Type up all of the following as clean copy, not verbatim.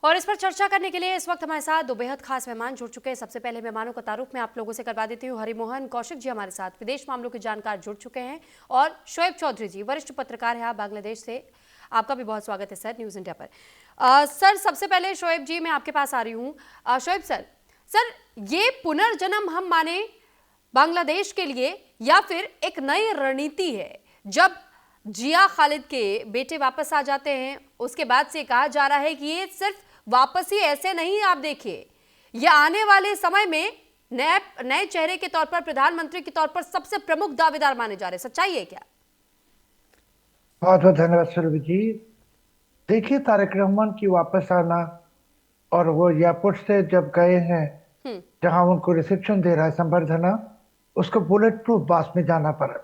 और इस पर चर्चा करने के लिए इस वक्त हमारे साथ दो बेहद खास मेहमान जुड़ चुके हैं। सबसे पहले मेहमानों का तारुफ मैं आप लोगों से करवा देती हूँ। हरिमोहन कौशिक जी हमारे साथ विदेश मामलों के जानकार जुड़ चुके हैं और शोएब चौधरी जी वरिष्ठ पत्रकार हैं बांग्लादेश से। आपका भी बहुत स्वागत है सर न्यूज इंडिया पर। सर सबसे पहले शोएब जी मैं आपके पास आ रही हूँ। शोएब सर ये पुनर्जन्म हम माने बांग्लादेश के लिए या फिर एक नई रणनीति है? जब जिया खालिद के बेटे वापस आ जाते हैं उसके बाद से कहा जा रहा है कि ये सिर्फ वापस ही ऐसे नहीं, आप देखिए ये आने वाले समय में नए चेहरे के तौर पर, प्रधानमंत्री के तौर पर सबसे प्रमुख दावेदार माने जा रहे हैं। सच्चाई है क्या? बहुत बहुत धन्यवाद सुरभि जी। देखिए, तारक रहमान की वापस आना और वो एयरपोर्ट से जब गए हैं हम्म। जहां उनको रिसेप्शन दे रहा है संबर्धना, उसको बुलेट प्रूफ बस में जाना पड़ा।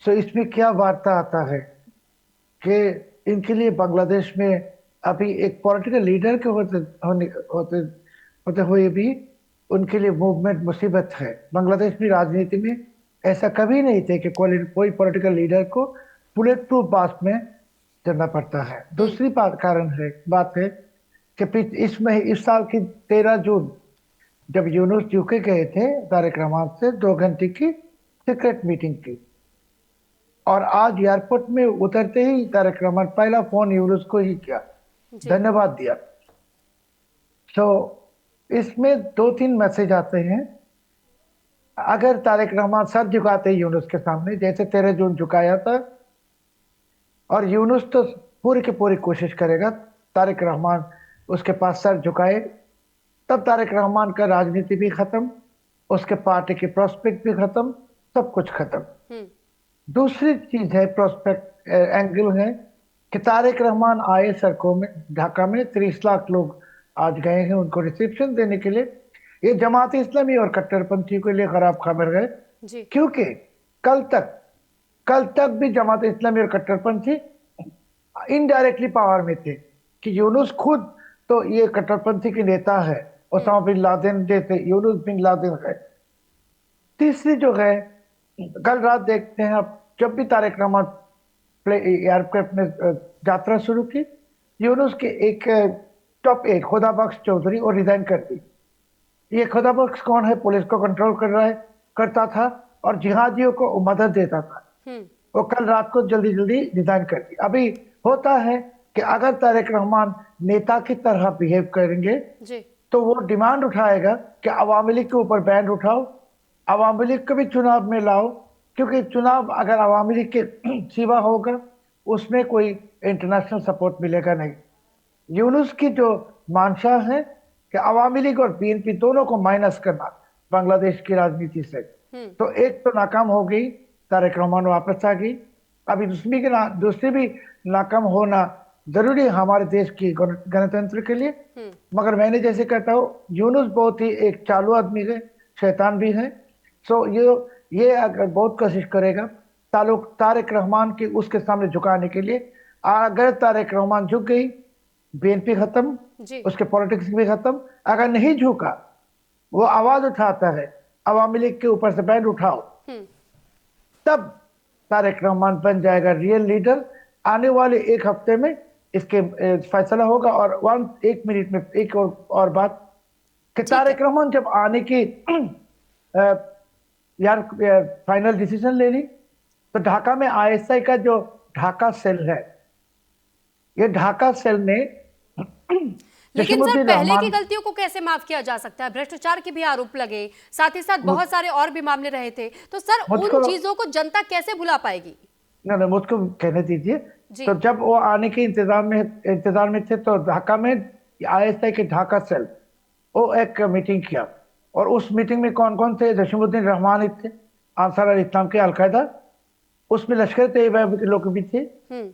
सो इसमें क्या वार्ता आता है कि इनके लिए बांग्लादेश में अभी एक पॉलिटिकल लीडर के होते हुए भी उनके लिए मूवमेंट मुसीबत है। बांग्लादेश की राजनीति में ऐसा कभी नहीं थे कि कोई पॉलिटिकल लीडर को बुलेट प्रूफ बस में चलना पड़ता है। हम्म। दूसरी बात है कि इस साल की 13 जून जब यूनुस यूके गए थे तारिक रहमान से 2 घंटे की सीक्रेट मीटिंग की, और आज एयरपोर्ट में उतरते ही तारिक रहमान पहला फोन यूनुस को ही किया, जी। धन्यवाद दिया। तो इसमें 2-3 मैसेज आते हैं। अगर तारिक रहमान सर झुकाते यूनुस के सामने जैसे 13 जून झुकाया था, और यूनुस तो पूरी की पूरी कोशिश करेगा तारिक रहमान उसके पास सर झुकाए, तब तारिक रहमान का राजनीति भी खत्म, उसके पार्टी की प्रोस्पेक्ट भी खत्म, सब कुछ खत्म। हम्म। दूसरी चीज है, प्रोस्पेक्ट एंगल है कि तारिक रहमान आए सड़कों में, ढाका में 30 लाख लोग आज गए हैं उनको रिसेप्शन देने के लिए। ये जमात इस्लामी और कट्टरपंथी के लिए खराब खबर है, जी। क्योंकि कल तक कल तक भी जमात इस्लामी और कट्टरपंथी इनडायरेक्टली पावर में थे कि यूनुस खुद तो ये कट्टरपंथी के नेता है, हम्म। ओसामा बिन लादेन जैसे यूनुस बिन लादेन है। तीसरी जो है, कल रात देखते हैं आप, जब भी तारिक रहमान एयरक्राफ्ट में यात्रा शुरू की, यूनुस के एक टॉप एट खुदा बख्श चौधरी और रिजाइन कर दी। ये खुदा बख्श कौन है? पुलिस को कंट्रोल करता था और जिहादियों को मदद देता था। हम्म। वो कल रात को जल्दी जल्दी रिजाइन कर दी। अभी होता है कि अगर तारिक रहमान नेता की तरह बिहेव करेंगे जी। तो वो डिमांड उठाएगा कि अवामी लीग के ऊपर बैन उठाओ, अवामी लीग को भी चुनाव में लाओ, क्योंकि चुनाव अगर अवामी लीग के सिवा होगा उसमें कोई इंटरनेशनल सपोर्ट मिलेगा नहीं। यूनुस की जो मंशा है कि अवामी लीग और बीएनपी दोनों को माइनस करना बांग्लादेश की राजनीति से, हम्म। तो एक तो नाकाम हो गई, तारिक रहमान वापस आ गई। अभी दूसरी भी नाकाम होना जरूरी है हमारे देश की गणतंत्र के लिए। हम्म। मगर मैंने जैसे कहता हूँ, यूनुस बहुत ही एक चालू आदमी है, शैतान भी है। सो ये अगर बहुत कोशिश करेगा तारिक रहमान की उसके सामने झुकाने के लिए, अगर तारिक रहमान झुक गई, बीएनपी खत्म, जी। उसके पॉलिटिक्स भी खत्म। अगर नहीं झुका, वो आवाज उठाता है अवामी लीग के ऊपर से बैन उठाओ, हम्म। तब तारिक रहमान बन जाएगा रियल लीडर। आने वाले एक हफ्ते में इसके फैसला होगा। और 1 मिनट में एक और बात कि ठीक है। तारिक रहमान जब आने की यार फाइनल डिसीजन लेनी, तो ढाका में आईएसआई का जो ढाका सेल है, ये ढाका सेल ने लेकिन सर जशीमुद्दीन पहले की रहमान, गलतियों को कैसे माफ किया जा सकता है? भ्रष्टाचार के भी आरोप लगे, साथ ही साथ बहुत सारे और भी मामले रहे थे, तो सर उन मुझको चीजों को जनता कैसे भुला पाएगी? ना मुझको कहने दीजिए। जी। तो जब वो आने के इंतजार में थे, तो ढाका में आईएसआई के ढाका सेल वो एक मीटिंग किया, और उस मीटिंग में कौन कौन थे? जशीमुद्दीन रहमान थे, आंसर अल इस्लाम के अलकायदा, उसमें लश्कर तैयबा के लोग भी थे। हम्म।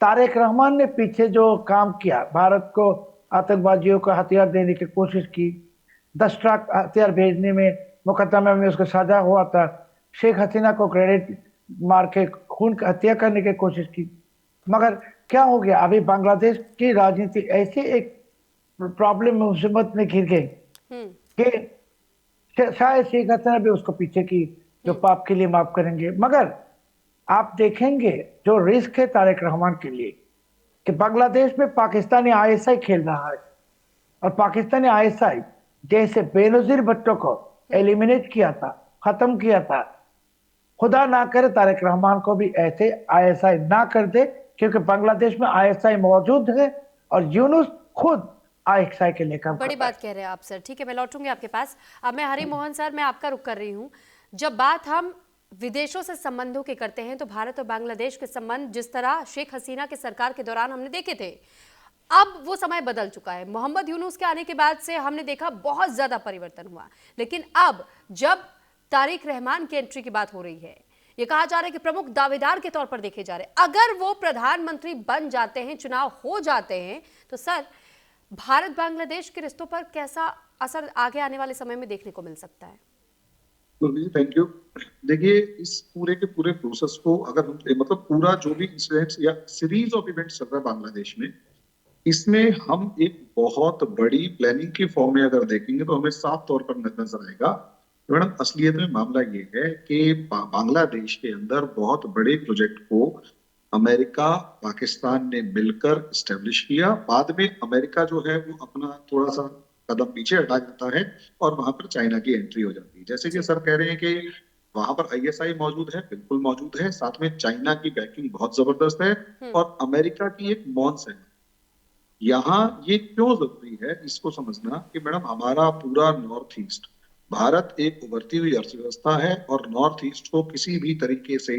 तारिक रहमान ने पीछे जो काम किया, भारत को आतंकवादियों को हथियार देने की कोशिश की, 10 ट्रक हथियार भेजने में मुकदमा में उसको सजा हुआ था, शेख हसीना को ग्रेनेड मार के खून की हत्या करने की कोशिश की। मगर क्या हो गया, अभी बांग्लादेश की राजनीति ऐसी एक प्रॉब्लम मुसीबत में घिर गई हम्म। कि शायद शेख हसीना भी उसको पीछे की जो हम्म। पाप के लिए माफ करेंगे। मगर आप देखेंगे जो रिस्क है तारिक रहमान के लिए, कि बांग्लादेश में पाकिस्तानी आईएसआई खेल रहा है, और पाकिस्तानी आईएसआई जैसे बेनजीर बच्चों को एलिमिनेट किया था, खत्म किया था। खुदा ना करे तारिक रहमान को भी ऐसे आईएसआई ना कर दे, क्योंकि बांग्लादेश में आईएसआई मौजूद है और यूनुस खुद आईएसआई के लिए काम बड़ी करता बात है। कह रहे हैं आप सर। ठीक है, मैं लौटूंगी आपके पास। अब मैं हरि मोहन सर, मैं आपका रुख कर रही हूँ। जब बात हम विदेशों से संबंधों की करते हैं तो भारत और बांग्लादेश के संबंध जिस तरह शेख हसीना के सरकार के दौरान हमने देखे थे, अब वो समय बदल चुका है। मोहम्मद यूनुस के आने के बाद से हमने देखा बहुत ज्यादा परिवर्तन हुआ। लेकिन अब जब तारिक रहमान की एंट्री की बात हो रही है, ये कहा जा रहा है कि प्रमुख दावेदार के तौर पर देखे जा रहे हैं, अगर वो प्रधानमंत्री बन जाते हैं, चुनाव हो जाते हैं, तो सर भारत बांग्लादेश के रिश्तों पर कैसा असर आगे आने वाले समय में देखने को मिल सकता है? जी थैंक यू। देखिए, इस पूरे के पूरे प्रोसेस को अगर हम मतलब पूरा जो भी इंसिडेंट्स या सीरीज ऑफ इवेंट्स चल रहा है बांग्लादेश में, इसमें हम एक बहुत बड़ी प्लानिंग की फॉर्म में अगर देखेंगे तो हमें साफ तौर पर नजर आएगा कि मैडम असलियत में मामला ये है कि बांग्लादेश के अंदर बहुत बड़े प्रोजेक्ट को अमेरिका पाकिस्तान ने मिलकर स्टेब्लिश किया। बाद में अमेरिका जो है वो अपना थोड़ा सा कदम पीछे हटा जाता है और वहां पर चाइना की एंट्री हो जाती है। जैसे कि सर कह रहे हैं कि वहां पर आईएसआई मौजूद है, बिल्कुल मौजूद है, साथ में चाइना की बैकिंग बहुत जबरदस्त है और अमेरिका की एक मौन है। यहाँ ये क्यों जरूरी है इसको समझना कि मैडम हमारा पूरा नॉर्थ ईस्ट, भारत एक उभरती हुई अर्थव्यवस्था है और नॉर्थ ईस्ट को किसी भी तरीके से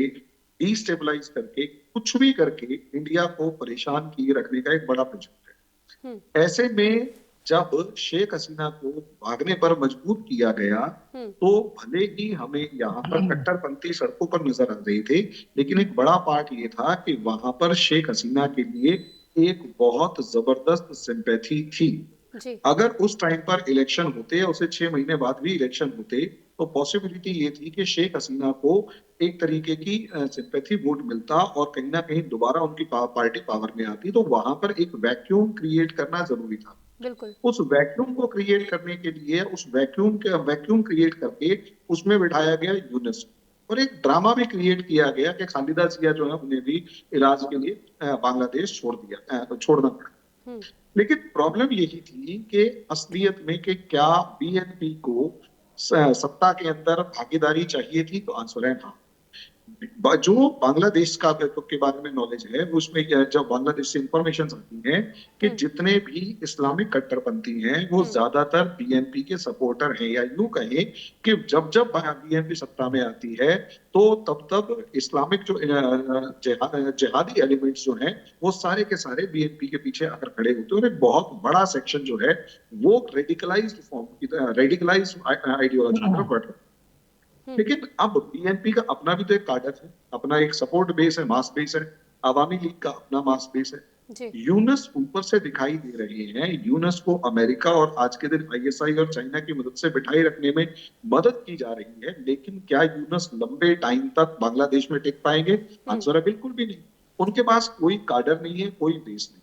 डिस्टेबलाइज करके कुछ भी करके इंडिया को परेशान किए रखने का एक बड़ा प्रोजेक्ट है। ऐसे में जब शेख हसीना को भागने पर मजबूर किया गया तो भले ही हमें यहाँ पर कट्टरपंथी सड़कों पर नजर आ रहे थे, लेकिन एक बड़ा पार्ट ये था कि वहां पर शेख हसीना के लिए एक बहुत जबरदस्त सिंपैथी थी। जी। अगर उस टाइम पर इलेक्शन होते या उसे 6 महीने बाद भी इलेक्शन होते तो पॉसिबिलिटी ये थी कि शेख हसीना को एक तरीके की सिंपैथी वोट मिलता और कहीं ना कहीं दोबारा उनकी पार्टी पावर में आती। तो वहां पर एक वैक्यूम क्रिएट करना जरूरी था। बिल्कुल। उस वैक्यूम को क्रिएट करने के लिए उस वैक्यूम क्रिएट करके उसमें बिठाया गया यूनुस और एक ड्रामा भी क्रिएट किया गया कि खालिदा जिया जो है उन्हें भी इलाज के लिए बांग्लादेश छोड़ना पड़ा। लेकिन प्रॉब्लम यही थी कि असलियत में कि क्या बीएनपी को सत्ता के अंदर भागीदारी चाहिए थी, तो आंसर है हाँ। जो बांग्लादेश का के बारे में नॉलेज है उसमें जब बांग्लादेश से इंफॉर्मेशन आती है कि जितने भी इस्लामिक कट्टरपंथी हैं वो ज्यादातर बीएनपी के सपोर्टर हैं, या यूं कहें कि जब जब बीएनपी सत्ता में आती है तो तब तब इस्लामिक जो जिहादी एलिमेंट्स जो हैं वो सारे के सारे बीएनपी के पीछे आकर खड़े होते हैं और एक बहुत बड़ा सेक्शन जो है वो रेडिकलाइज्ड आइडियोलॉजी की तरफ बढ़ रहा है। लेकिन अब बीएनपी का अपना भी तो एक काडर है, अपना एक सपोर्ट बेस है, मास बेस है, आवामी लीग का अपना मास बेस है। यूनस ऊपर से दिखाई दे रहे हैं, यूनस को अमेरिका और आज के दिन आईएसआई और चाइना की मदद से बिठाए रखने में मदद की जा रही है, लेकिन क्या यूनस लंबे टाइम तक बांग्लादेश में टिक पाएंगे? आंसर है बिल्कुल भी नहीं। उनके पास कोई काडर नहीं है, कोई बेस नहीं।